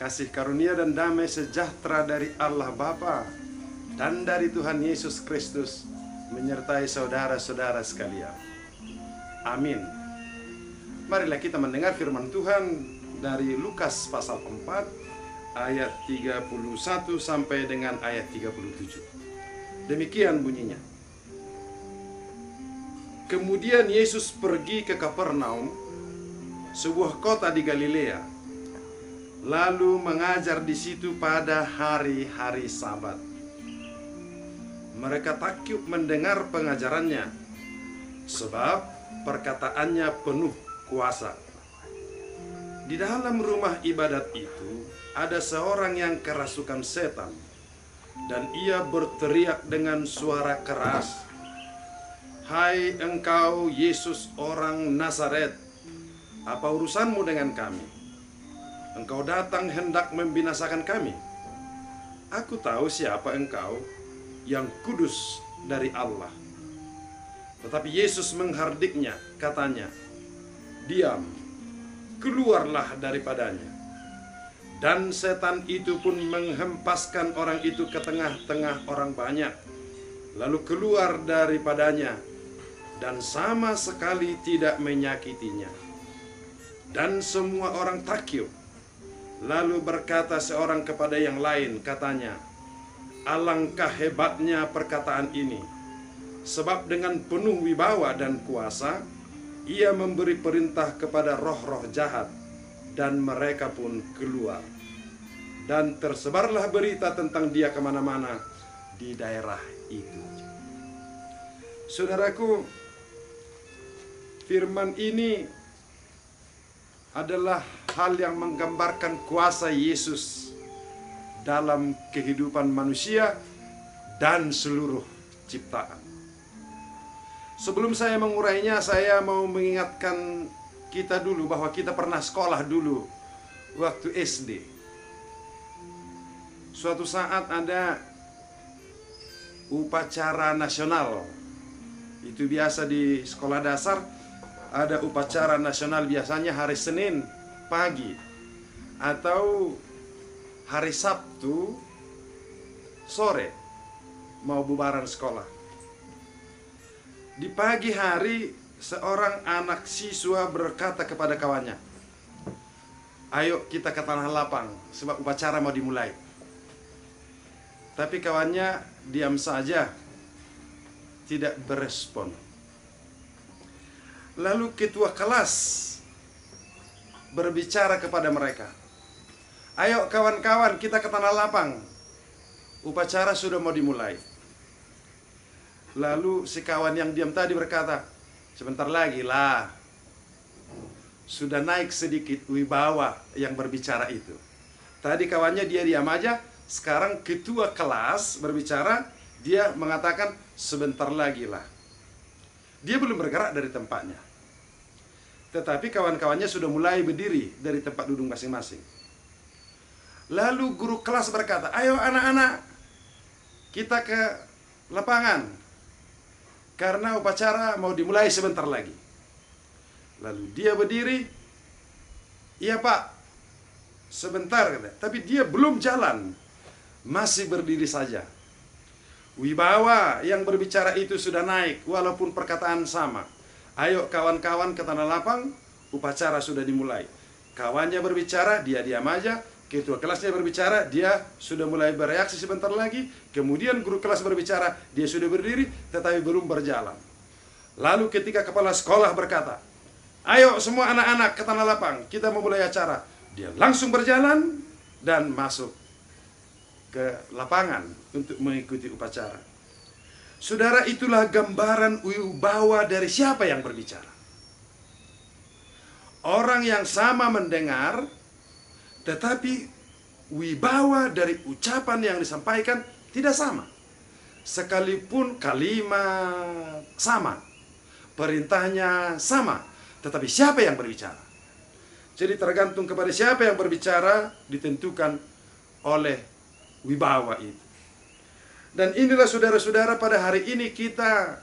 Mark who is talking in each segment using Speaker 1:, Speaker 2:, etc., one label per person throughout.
Speaker 1: Kasih karunia dan damai sejahtera dari Allah Bapa dan dari Tuhan Yesus Kristus menyertai saudara-saudara sekalian. Amin. Marilah kita mendengar firman Tuhan dari Lukas pasal 4 ayat 31 sampai dengan ayat 37. Demikian bunyinya. Kemudian Yesus pergi ke Kapernaum, sebuah kota di Galilea, lalu mengajar di situ pada hari-hari Sabat. Mereka takjub mendengar pengajarannya, sebab perkataannya penuh kuasa. Di dalam rumah ibadat itu ada seorang yang kerasukan setan, dan ia berteriak dengan suara keras, "Hai engkau Yesus orang Nazaret, apa urusanmu dengan kami? Engkau datang hendak membinasakan kami. Aku tahu siapa engkau, yang kudus dari Allah." Tetapi Yesus menghardiknya, katanya, "Diam, keluarlah daripadanya." Dan setan itu pun menghempaskan orang itu ke tengah-tengah orang banyak, lalu keluar daripadanya, dan sama sekali tidak menyakitinya. Dan semua orang takjub. Lalu berkata seorang kepada yang lain, katanya, "Alangkah hebatnya perkataan ini, sebab dengan penuh wibawa dan kuasa, ia memberi perintah kepada roh-roh jahat, dan mereka pun keluar." Dan tersebarlah berita tentang dia kemana-mana di daerah itu. Saudaraku, firman ini adalah hal yang menggambarkan kuasa Yesus dalam kehidupan manusia dan seluruh ciptaan. Sebelum saya mengurainya, saya mau mengingatkan kita dulu bahwa kita pernah sekolah dulu waktu SD. Suatu saat ada upacara nasional. Itu biasa di sekolah dasar, ada upacara nasional biasanya hari Senin pagi atau hari Sabtu sore mau bubaran sekolah. Di pagi hari seorang anak siswa berkata kepada kawannya, "Ayo kita ke tanah lapang sebab upacara mau dimulai." Tapi kawannya diam saja, tidak berespon. Lalu ketua kelas berbicara kepada mereka, "Ayo kawan-kawan, kita ke tanah lapang. Upacara sudah mau dimulai." Lalu si kawan yang diam tadi berkata, "Sebentar lagi lah." Sudah naik sedikit wibawa yang berbicara itu. Tadi kawannya dia diam aja, sekarang ketua kelas berbicara, dia mengatakan, "Sebentar lagi lah." Dia belum bergerak dari tempatnya. Tetapi kawan-kawannya sudah mulai berdiri dari tempat duduk masing-masing. Lalu guru kelas berkata, "Ayo anak-anak, kita ke lapangan, karena upacara mau dimulai sebentar lagi." Lalu dia berdiri, "Iya Pak, sebentar," kata. Tapi dia belum jalan, masih berdiri saja. Wibawa yang berbicara itu sudah naik, walaupun perkataan sama. "Ayo kawan-kawan ke tanah lapang, upacara sudah dimulai." Kawannya berbicara, dia diam aja. Ketua kelasnya berbicara, dia sudah mulai bereaksi sebentar lagi. Kemudian guru kelas berbicara, dia sudah berdiri, tetapi belum berjalan. Lalu ketika kepala sekolah berkata, "Ayo semua anak-anak ke tanah lapang, kita memulai acara." Dia langsung berjalan dan masuk ke lapangan untuk mengikuti upacara. Saudara, itulah gambaran wibawa dari siapa yang berbicara. Orang yang sama mendengar, tetapi wibawa dari ucapan yang disampaikan tidak sama. Sekalipun kalimat sama, perintahnya sama, tetapi siapa yang berbicara? Jadi tergantung kepada siapa yang berbicara, ditentukan oleh wibawa itu. Dan inilah saudara-saudara, pada hari ini kita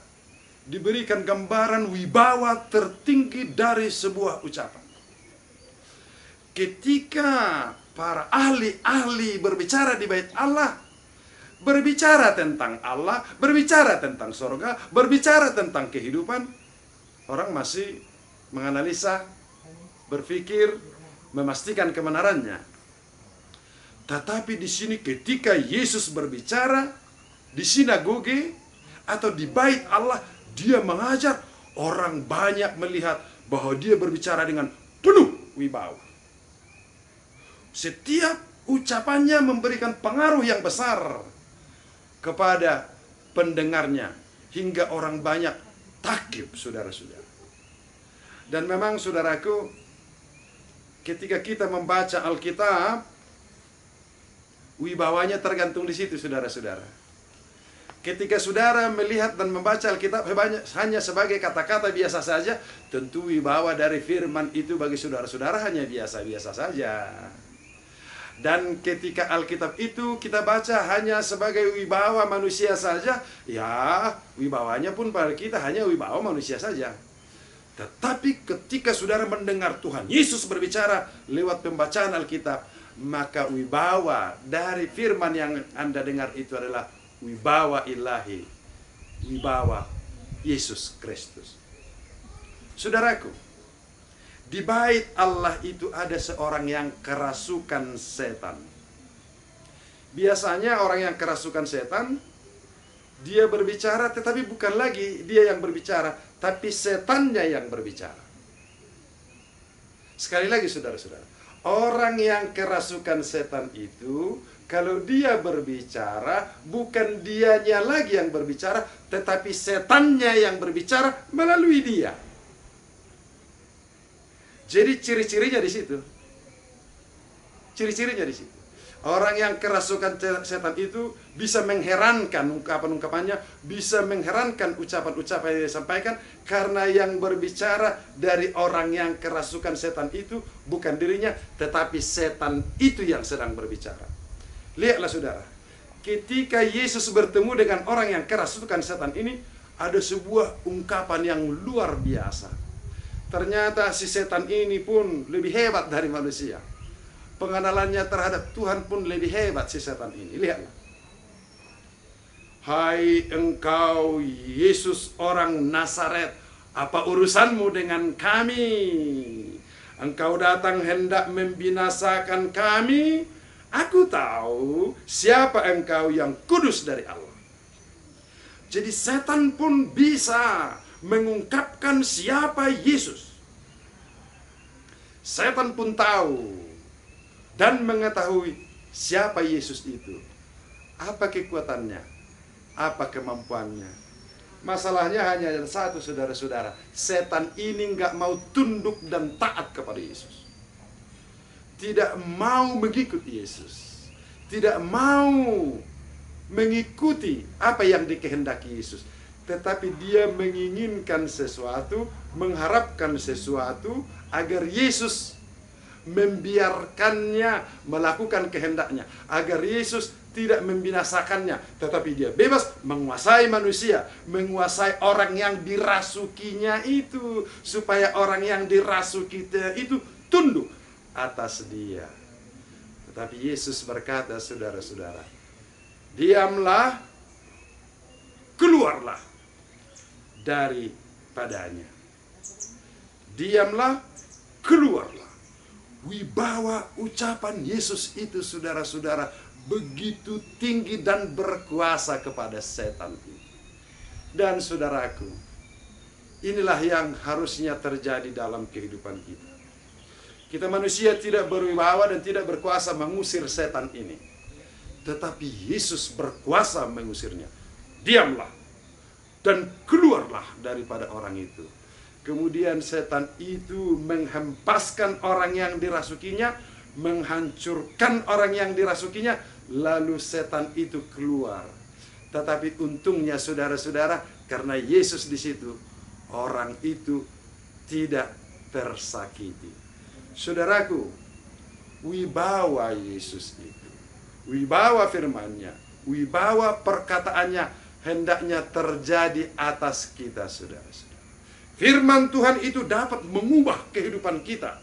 Speaker 1: diberikan gambaran wibawa tertinggi dari sebuah ucapan. Ketika para ahli-ahli berbicara di bait Allah, berbicara tentang Allah, berbicara tentang surga, berbicara tentang kehidupan, orang masih menganalisa, berpikir, memastikan kebenarannya. Tetapi di sini ketika Yesus berbicara di sinagoge atau di bait Allah, dia mengajar, orang banyak melihat bahwa dia berbicara dengan penuh wibawa. Setiap ucapannya memberikan pengaruh yang besar kepada pendengarnya, hingga orang banyak takjub, saudara-saudara. Dan memang saudaraku, ketika kita membaca Alkitab, wibawanya tergantung di situ, saudara-saudara. Ketika saudara melihat dan membaca Alkitab hanya sebagai kata-kata biasa saja, tentu wibawa dari firman itu bagi saudara-saudara hanya biasa-biasa saja. Dan ketika Alkitab itu kita baca hanya sebagai wibawa manusia saja, ya wibawanya pun pada kita hanya wibawa manusia saja. Tetapi ketika saudara mendengar Tuhan Yesus berbicara lewat pembacaan Alkitab, maka wibawa dari firman yang Anda dengar itu adalah wibawa ilahi, wibawa Yesus Kristus. Saudaraku, di bait Allah itu ada seorang yang kerasukan setan. Biasanya orang yang kerasukan setan, dia berbicara tetapi bukan lagi dia yang berbicara, tapi setannya yang berbicara. Sekali lagi saudara-saudara, orang yang kerasukan setan itu, kalau dia berbicara, bukan dianya lagi yang berbicara, tetapi setannya yang berbicara melalui dia. Jadi ciri-cirinya di situ. Ciri-cirinya di situ. Orang yang kerasukan setan itu bisa mengherankan ungkapan-ungkapannya, bisa mengherankan ucapan-ucapan yang disampaikan, karena yang berbicara dari orang yang kerasukan setan itu bukan dirinya, tetapi setan itu yang sedang berbicara. Lihatlah saudara, ketika Yesus bertemu dengan orang yang kerasukan setan ini, ada sebuah ungkapan yang luar biasa. Ternyata si setan ini pun lebih hebat dari manusia. Pengenalannya terhadap Tuhan pun lebih hebat si setan ini. Lihatlah. Hai engkau Yesus orang Nazaret, apa urusanmu dengan kami? Engkau datang hendak membinasakan kami? Aku tahu siapa engkau yang kudus dari Allah. Jadi setan pun bisa mengungkapkan siapa Yesus. Setan pun tahu dan mengetahui siapa Yesus itu. Apa kekuatannya? Apa kemampuannya? Masalahnya hanya ada satu, saudara-saudara. Setan ini nggak mau tunduk dan taat kepada Yesus. Tidak mau mengikuti Yesus. Tidak mau mengikuti apa yang dikehendaki Yesus. Tetapi dia menginginkan sesuatu, mengharapkan sesuatu, agar Yesus membiarkannya melakukan kehendaknya, agar Yesus tidak membinasakannya, tetapi dia bebas menguasai manusia, menguasai orang yang dirasukinya itu, supaya orang yang dirasuki itu tunduk atas dia. Tetapi Yesus berkata, saudara-saudara, diamlah, keluarlah daripadanya. Diamlah, keluarlah. Wibawa ucapan Yesus itu, saudara-saudara, begitu tinggi dan berkuasa kepada setan itu. Dan saudaraku, inilah yang harusnya terjadi dalam kehidupan kita. Kita manusia tidak berwibawa dan tidak berkuasa mengusir setan ini, tetapi Yesus berkuasa mengusirnya. Diamlah dan keluarlah daripada orang itu. Kemudian setan itu menghempaskan orang yang dirasukinya, menghancurkan orang yang dirasukinya, lalu setan itu keluar. Tetapi untungnya saudara-saudara, karena Yesus di situ, orang itu tidak tersakiti. Saudaraku, wibawa Yesus itu, wibawa firman-Nya, wibawa perkataannya hendaknya terjadi atas kita, saudara-saudara. Firman Tuhan itu dapat mengubah kehidupan kita.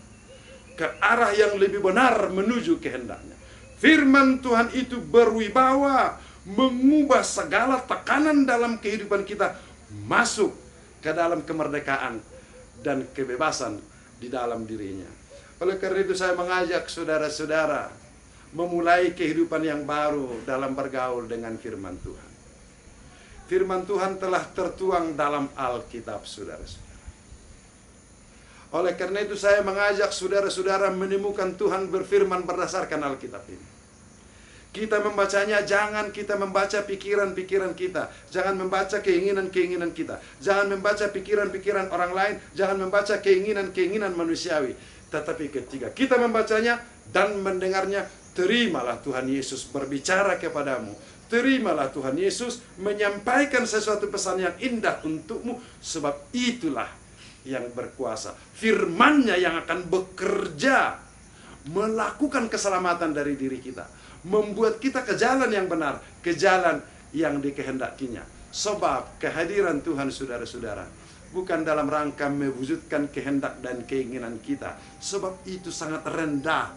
Speaker 1: ke arah yang lebih benar menuju kehendaknya. Firman Tuhan itu berwibawa, mengubah segala tekanan dalam kehidupan kita masuk ke dalam kemerdekaan dan kebebasan di dalam dirinya. Oleh karena itu saya mengajak saudara-saudara memulai kehidupan yang baru dalam bergaul dengan firman Tuhan. Firman Tuhan telah tertuang dalam Alkitab, saudara-saudara. Oleh karena itu saya mengajak saudara-saudara menemukan Tuhan berfirman berdasarkan Alkitab ini. Kita membacanya, jangan kita membaca pikiran-pikiran kita. Jangan membaca keinginan-keinginan kita. Jangan membaca pikiran-pikiran orang lain. Jangan membaca keinginan-keinginan manusiawi. Tetapi ketika kita membacanya dan mendengarnya, terimalah Tuhan Yesus berbicara kepadamu. Terimalah Tuhan Yesus menyampaikan sesuatu pesan yang indah untukmu. Sebab itulah yang berkuasa. Firman-Nya yang akan bekerja melakukan keselamatan dari diri kita, membuat kita ke jalan yang benar, ke jalan yang dikehendakinya. Sebab kehadiran Tuhan, saudara-saudara, bukan dalam rangka mewujudkan kehendak dan keinginan kita. Sebab itu sangat rendah.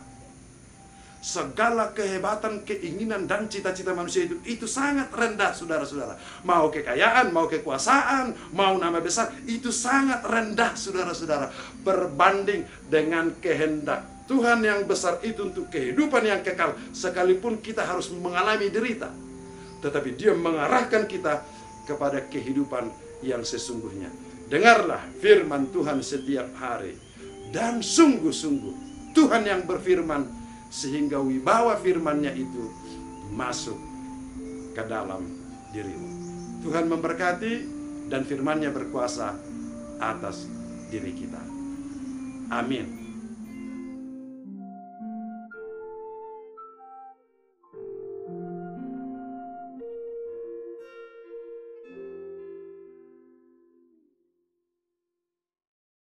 Speaker 1: Segala kehebatan, keinginan, dan cita-cita manusia itu sangat rendah, saudara-saudara. Mau kekayaan, mau kekuasaan, mau nama besar, itu sangat rendah, saudara-saudara, berbanding dengan kehendak Tuhan yang besar itu untuk kehidupan yang kekal. Sekalipun kita harus mengalami derita, tetapi Dia mengarahkan kita kepada kehidupan yang sesungguhnya. Dengarlah firman Tuhan setiap hari, dan sungguh-sungguh Tuhan yang berfirman, sehingga wibawa firman-Nya itu masuk ke dalam dirimu. Tuhan memberkati dan firman-Nya berkuasa atas diri kita. Amin.